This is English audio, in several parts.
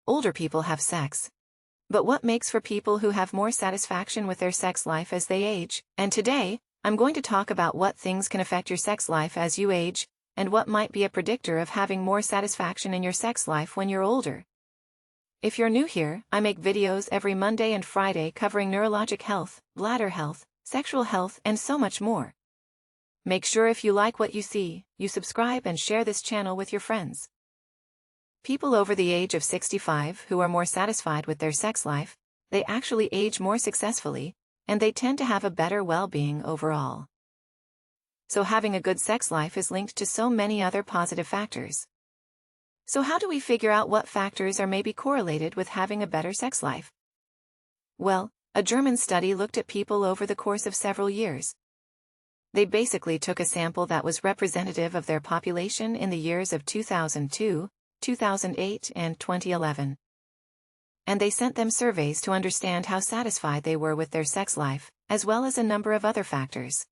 older people have sex. But what makes for people who have more satisfaction with their sex life as they age? And today, I'm going to talk about what things can affect your sex life as you age, and what might be a predictor of having more satisfaction in your sex life when you're older. If you're new here, I make videos every Monday and Friday covering neurologic health, bladder health, sexual health, and so much more. Make sure if you like what you see, you subscribe and share this channel with your friends. People over the age of 65 who are more satisfied with their sex life, they actually age more successfully, and they tend to have a better well-being overall. So having a good sex life is linked to so many other positive factors. So how do we figure out what factors are maybe correlated with having a better sex life? Well, a German study looked at people over the course of several years. They basically took a sample that was representative of their population in the years of 2002, 2008, and 2011. And they sent them surveys to understand how satisfied they were with their sex life, as well as a number of other factors.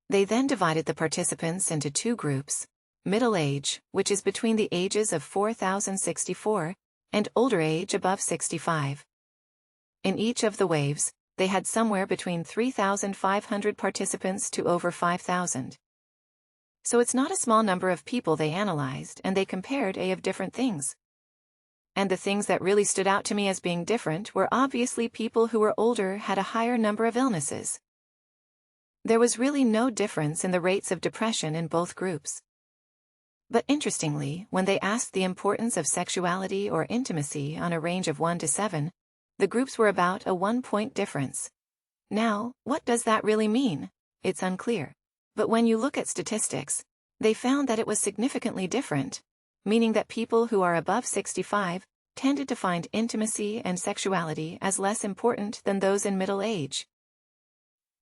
They then divided the participants into two groups: middle age, which is between the ages of 4,064, and older age above 65. In each of the waves, they had somewhere between 3,500 participants to over 5,000. So it's not a small number of people they analyzed, and they compared of different things. And the things that really stood out to me as being different were obviously people who were older had a higher number of illnesses. There was really no difference in the rates of depression in both groups. But interestingly, when they asked the importance of sexuality or intimacy on a range of 1 to 7, the groups were about a 1-point difference. Now, what does that really mean? It's unclear. But when you look at statistics, they found that it was significantly different, meaning that people who are above 65 tended to find intimacy and sexuality as less important than those in middle age.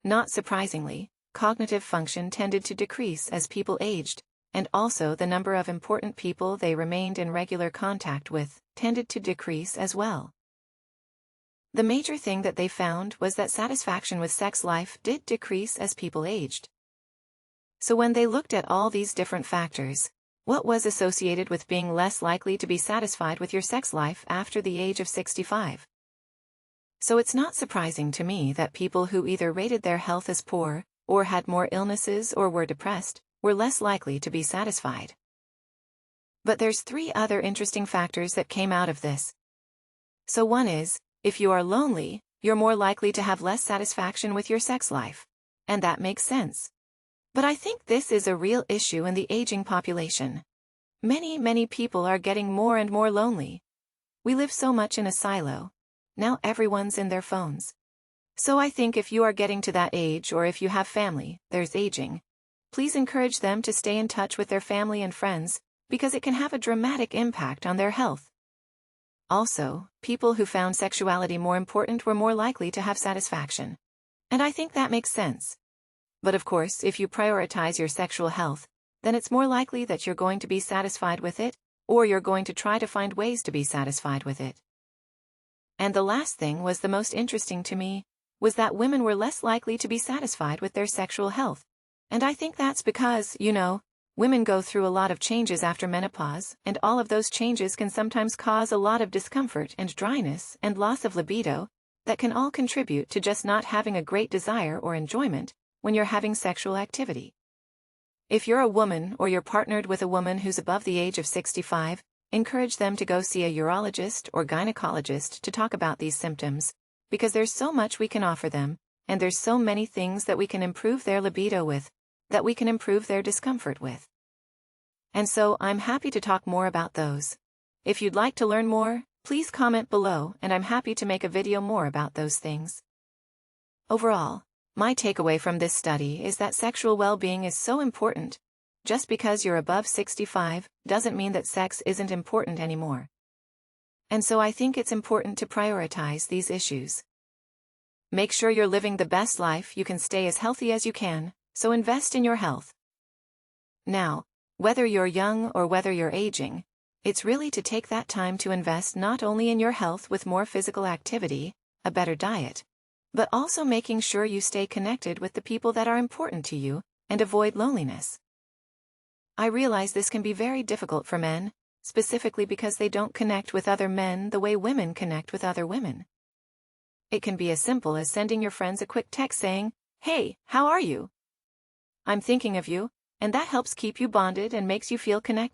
Not surprisingly, cognitive function tended to decrease as people aged, and also the number of important people they remained in regular contact with tended to decrease as well. The major thing that they found was that satisfaction with sex life did decrease as people aged. So when they looked at all these different factors, what was associated with being less likely to be satisfied with your sex life after the age of 65? So it's not surprising to me that people who either rated their health as poor, or had more illnesses or were depressed, were less likely to be satisfied. But there's 3 other interesting factors that came out of this. So one is, if you are lonely, you're more likely to have less satisfaction with your sex life. And that makes sense. But I think this is a real issue in the aging population. Many people are getting more and more lonely. We live so much in a silo. Now everyone's in their phones. So I think if you are getting to that age, or if you have family, there's aging, please encourage them to stay in touch with their family and friends, because it can have a dramatic impact on their health. Also, people who found sexuality more important were more likely to have satisfaction. And I think that makes sense. But of course, if you prioritize your sexual health, then it's more likely that you're going to be satisfied with it, or you're going to try to find ways to be satisfied with it. And the last thing was the most interesting to me, was that women were less likely to be satisfied with their sexual health. And I think that's because, women go through a lot of changes after menopause, and all of those changes can sometimes cause a lot of discomfort and dryness and loss of libido, that can all contribute to just not having a great desire or enjoyment when you're having sexual activity. If you're a woman or you're partnered with a woman who's above the age of 65, encourage them to go see a urologist or gynecologist to talk about these symptoms, because there's so much we can offer them, and there's so many things that we can improve their libido with, that we can improve their discomfort with. And so I'm happy to talk more about those. If you'd like to learn more, please comment below, and I'm happy to make a video more about those things. Overall, my takeaway from this study is that sexual well-being is so important. Just because you're above 65 doesn't mean that sex isn't important anymore. And so I think it's important to prioritize these issues. Make sure you're living the best life you can, stay as healthy as you can, so invest in your health. Now, whether you're young or whether you're aging, it's really to take that time to invest not only in your health with more physical activity, a better diet, but also making sure you stay connected with the people that are important to you, and avoid loneliness. I realize this can be very difficult for men, specifically because they don't connect with other men the way women connect with other women. It can be as simple as sending your friends a quick text saying, "Hey, how are you? I'm thinking of you," and that helps keep you bonded and makes you feel connected.